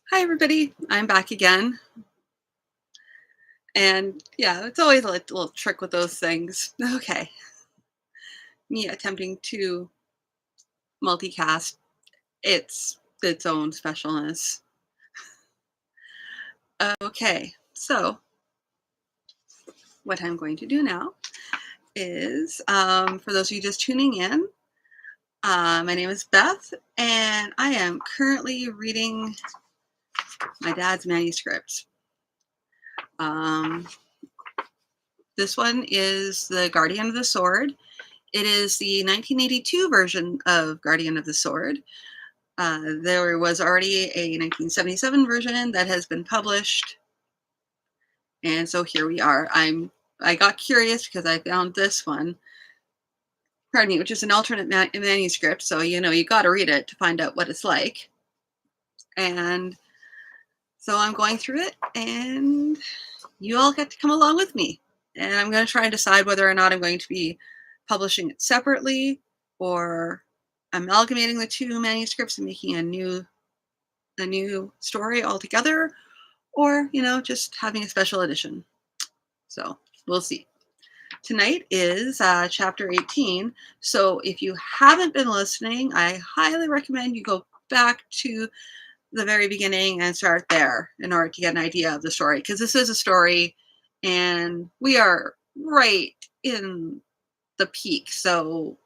Hi, everybody. I'm back again. And yeah, it's always a little trick with those things. Okay. Me attempting to multicast, it's its own specialness. Okay. So, what I'm going to do now is for those of you just tuning in, my name is Beth, and I am currently reading my dad's manuscript. Um, this one is The Guardian of the Sword. It is the 1982 version of Guardian of the Sword. There was already a 1977 version that has been published, and so here we are. I got curious because I found this one, pardon me, which is an alternate manuscript. So you got to read it to find out what it's like. And so I'm going through it, and you all get to come along with me. And I'm going to try and decide whether or not I'm going to be publishing it separately or amalgamating the two manuscripts and making a new story altogether, or just having a special edition. So we'll see. Tonight is chapter 18. So if you haven't been listening, I highly recommend you go back to the very beginning and start there in order to get an idea of the story, because this is a story and we are right in the peak. So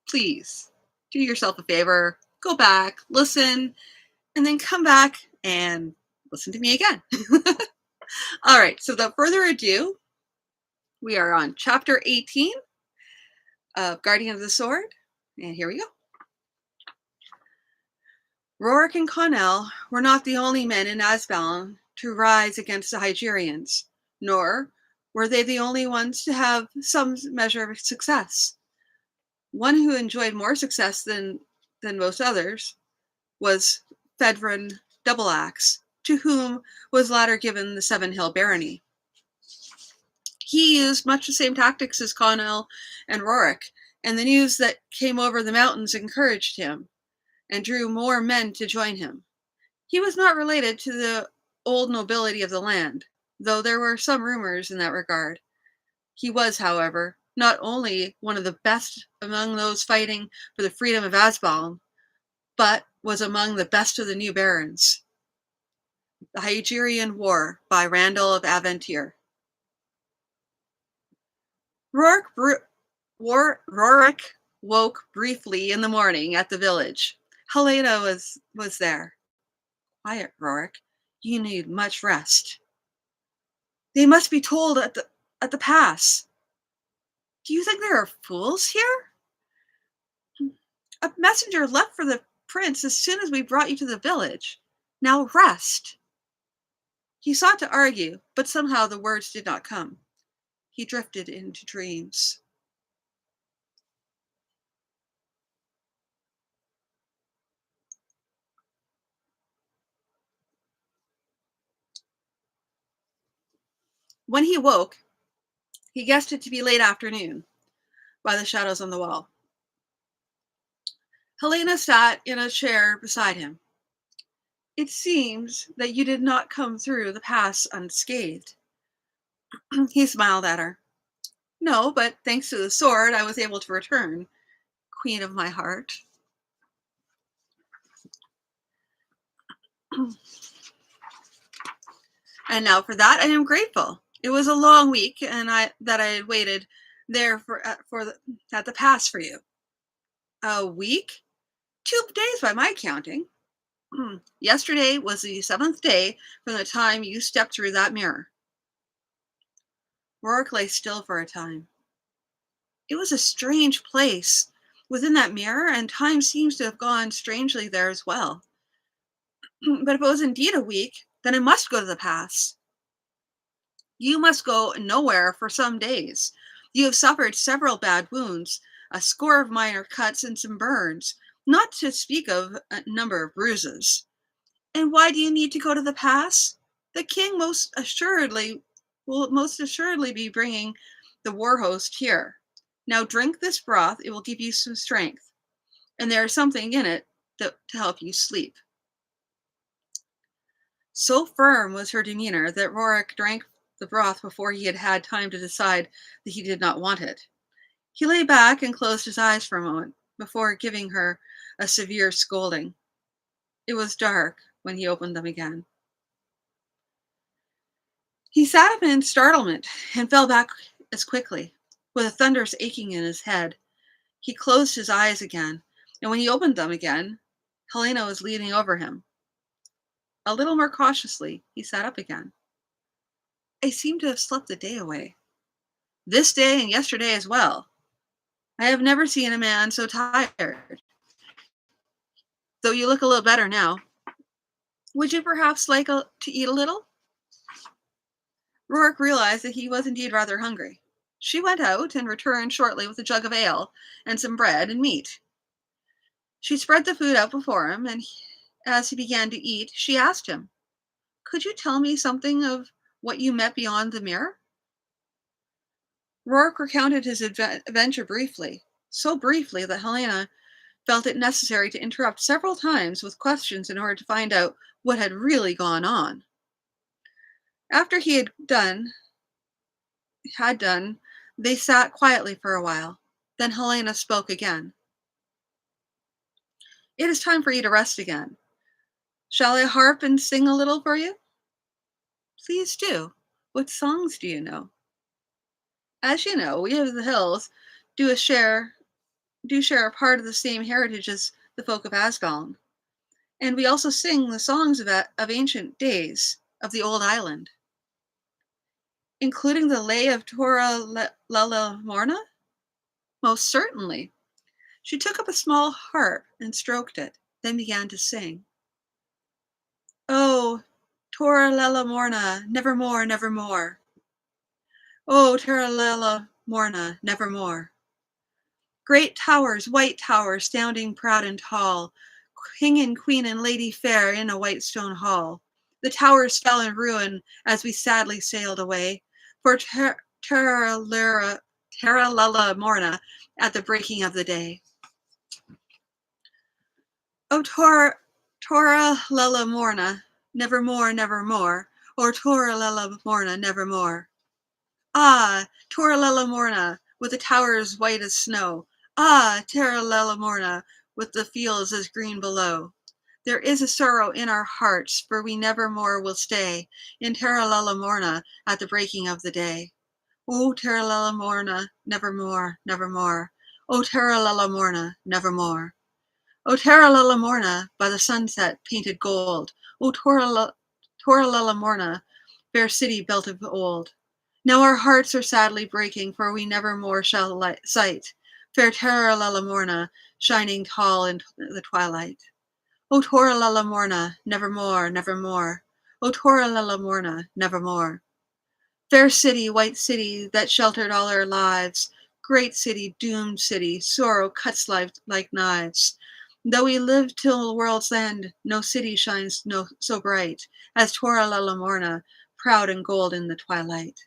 please do yourself a favor, go back, listen, and then come back and listen to me again. All right, so without further ado, we are on chapter 18 of Guardian of the Sword, and here we go. Rorik and Connell were not the only men in Asbalon to rise against the Hygerians, nor were they the only ones to have some measure of success. One who enjoyed more success than most others was Fedrin Doubleaxe, to whom was latter given the Seven Hill barony. He used much the same tactics as Connell and Rorik, and the news that came over the mountains encouraged him and drew more men to join him. He was not related to the old nobility of the land, though there were some rumors in that regard. He was, however, not only one of the best among those fighting for the freedom of Asbalon, but was among the best of the new barons. The Hygerian War by Randall of Aventir. Rorik woke briefly in the morning at the village. Helena was there. Quiet, Rorik. You need much rest. They must be told at the pass. Do you think there are fools here? A messenger left for the prince as soon as we brought you to the village. Now rest. He sought to argue, but somehow the words did not come. He drifted into dreams. When he woke, he guessed it to be late afternoon by the shadows on the wall. Helena sat in a chair beside him. It seems that you did not come through the pass unscathed. He smiled at her. No, but thanks to the sword, I was able to return, queen of my heart. And now for that, I am grateful. It was a long week, and I had waited there at the pass for you. A week? 2 days by my counting. Yesterday was the 7th day from the time you stepped through that mirror. Rorik lay still for a time. It was a strange place within that mirror, and time seems to have gone strangely there as well. But if it was indeed a week, then I must go to the pass. You must go nowhere for some days. You have suffered several bad wounds, a score of minor cuts, and some burns, not to speak of a number of bruises. And why do you need to go to the pass? The king will most assuredly be bringing the war host here. Now drink this broth, it will give you some strength. And there is something in it to help you sleep. So firm was her demeanor that Rorik drank the broth before he had had time to decide that he did not want it. He lay back and closed his eyes for a moment before giving her a severe scolding. It was dark when he opened them again. He sat up in startlement and fell back as quickly, with a thunderous aching in his head. He closed his eyes again, and when he opened them again, Helena was leaning over him. A little more cautiously, he sat up again. I seem to have slept the day away. This day and yesterday as well. I have never seen a man so tired. Though you look a little better now. Would you perhaps like to eat a little? Rourke realized that he was indeed rather hungry. She went out and returned shortly with a jug of ale and some bread and meat. She spread the food out before him, and as he began to eat, she asked him, Could you tell me something of what you met beyond the mirror? Rourke recounted his adventure briefly, so briefly that Helena felt it necessary to interrupt several times with questions in order to find out what had really gone on. After he had done, they sat quietly for a while. Then Helena spoke again. It is time for you to rest again. Shall I harp and sing a little for you? Please do. What songs do you know? As you know, we of the hills do share a part of the same heritage as the folk of Asgallon. And we also sing the songs of ancient days of the old island. Including the lay of Tora Lella Morna? Most certainly. She took up a small harp and stroked it, then began to sing. Oh, Tora Lella Morna, nevermore, nevermore. Oh, Tora Lella Morna, nevermore. Great towers, white towers, standing proud and tall, king and queen and lady fair in a white stone hall. The towers fell in ruin as we sadly sailed away, for Terra Lella Morna at the breaking of the day. O Tora Lella Morna, nevermore, nevermore, or Tora Lella Morna, nevermore. Ah, Tora Lella Morna, with the towers white as snow. Ah, Terra Lella Morna, with the fields as green below. There is a sorrow in our hearts, for we never more will stay in Terra Lella Morna at the breaking of the day. O Terra Lella Morna, nevermore, nevermore. O Terra Lella Morna, nevermore. O Terra Lella Morna, by the sunset painted gold. O Tora Lella Morna, fair city built of old. Now our hearts are sadly breaking, for we never more shall sight fair Terra Lella Morna, shining tall in the twilight. O Tora Lella Morna, nevermore, nevermore. O Tora Lella Morna, nevermore. Fair city, white city, that sheltered all our lives. Great city, doomed city, sorrow cuts life like knives. Though we live till the world's end, no city shines so bright as Tora Lella Morna, proud and gold in the twilight.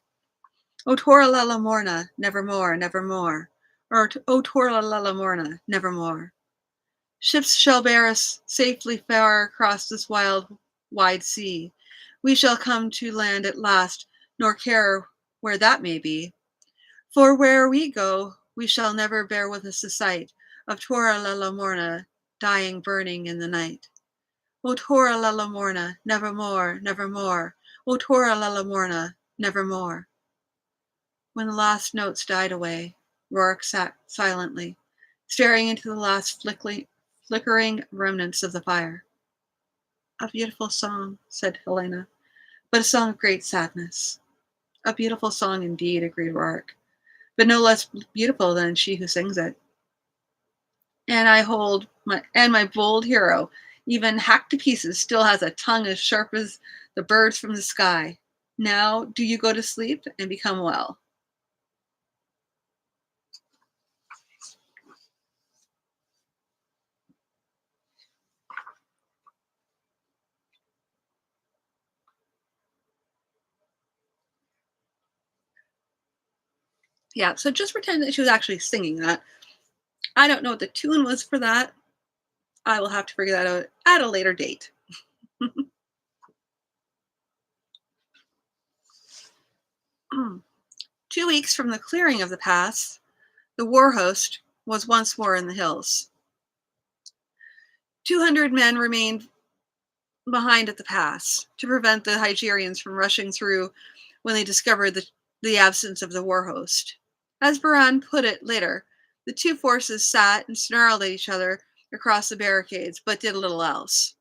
O Tora Lella Morna, nevermore, nevermore. O Tora Lella Morna, nevermore. Ships shall bear us safely far across this wild, wide sea. We shall come to land at last, nor care where that may be. For where we go, we shall never bear with us the sight of Tora Lella Morna, dying, burning in the night. O Tora Lella Morna, nevermore, nevermore. O Tora Lella Morna, nevermore. When the last notes died away, Rourke sat silently, staring into the last flickering remnants of the fire. A beautiful song, said Helena, but a song of great sadness. A beautiful song indeed, agreed Rourke, but no less beautiful than she who sings it. And my bold hero, even hacked to pieces, still has a tongue as sharp as the birds from the sky. Now do you go to sleep and become well. Yeah, so just pretend that she was actually singing that. I don't know what the tune was for that. I will have to figure that out at a later date. 2 weeks from the clearing of the pass, the war host was once more in the hills. 200 men remained behind at the pass to prevent the Hygerians from rushing through when they discovered the absence of the war host. As Buran put it later, the two forces sat and snarled at each other across the barricades, but did little else.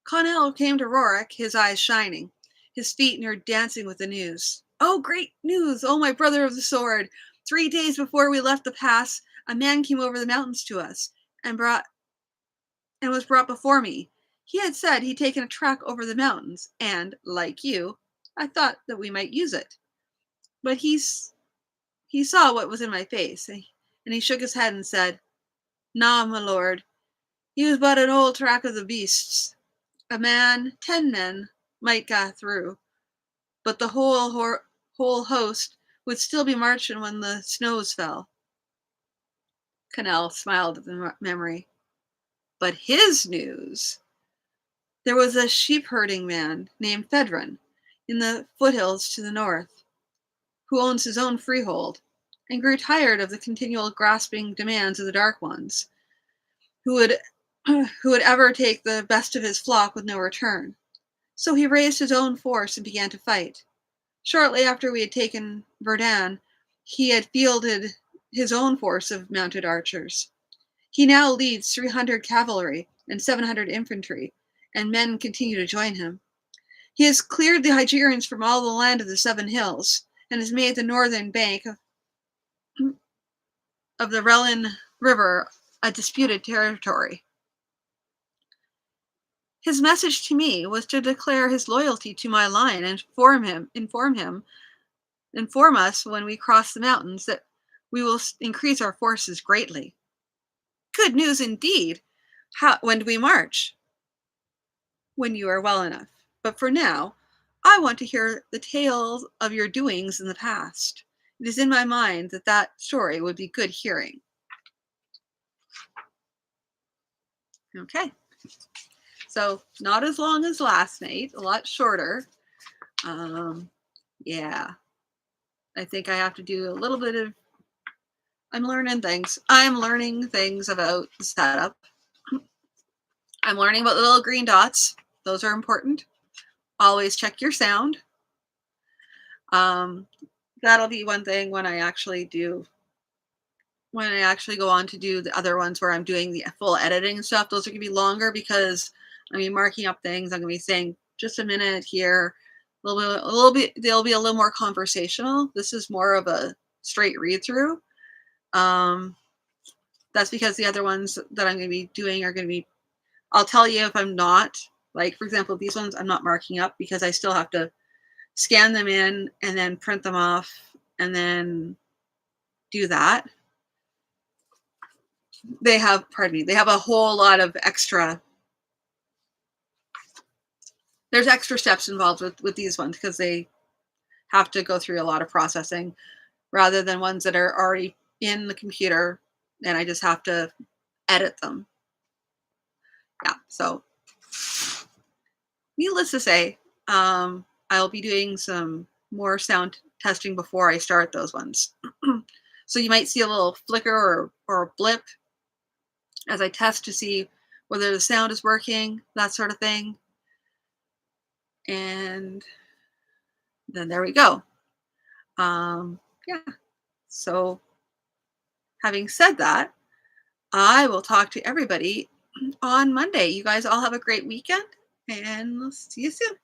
Connell came to Rorik, his eyes shining, his feet near dancing with the news. Oh, great news! Oh, my brother of the sword! 3 days before we left the pass, a man came over the mountains to us and was brought before me. He had said he'd taken a track over the mountains, and, like you, I thought that we might use it. But he saw what was in my face, and he shook his head and said, "Nah, my lord, he was but an old track of the beasts. A man, 10 men, might ga through, but the whole host would still be marching when the snows fell." Connell smiled at the memory. But his news. There was a sheep-herding man named Fedron in the foothills to the north, who owns his own freehold, and grew tired of the continual grasping demands of the Dark Ones, who would ever take the best of his flock with no return. So he raised his own force and began to fight. Shortly after we had taken Verdun, he had fielded his own force of mounted archers. He now leads 300 cavalry and 700 infantry, and men continue to join him. He has cleared the Hygerians from all the land of the Seven Hills, and has made the northern bank of the Relin River a disputed territory. His message to me was to declare his loyalty to my line and inform us when we cross the mountains that we will increase our forces greatly. Good news indeed. When do we march? When you are well enough. But for now, I want to hear the tales of your doings in the past. It is in my mind that story would be good hearing. Okay. So, not as long as last night, a lot shorter. Yeah. I think I have to do a little bit of. I'm learning things. I'm learning things about the setup. I'm learning about the little green dots. Those are important. Always check your sound. That'll be one thing when I actually go on to do the other ones where I'm doing the full editing and stuff. Those are going to be longer because I'm going to be marking up things. I'm going to be saying just a minute here, a little bit. They'll be a little more conversational. This is more of a straight read through. That's because the other ones that I'm going to be doing are going to be, I'll tell you if I'm not, like for example, these ones I'm not marking up because I still have to scan them in and then print them off and then do that. They have a whole lot of there's extra steps involved with these ones because they have to go through a lot of processing rather than ones that are already in the computer and I just have to edit them. Yeah, so needless to say, I'll be doing some more sound testing before I start those ones. So you might see a little flicker or a blip as I test to see whether the sound is working, that sort of thing. And then there we go. Yeah. So having said that, I will talk to everybody on Monday. You guys all have a great weekend, and we'll see you soon.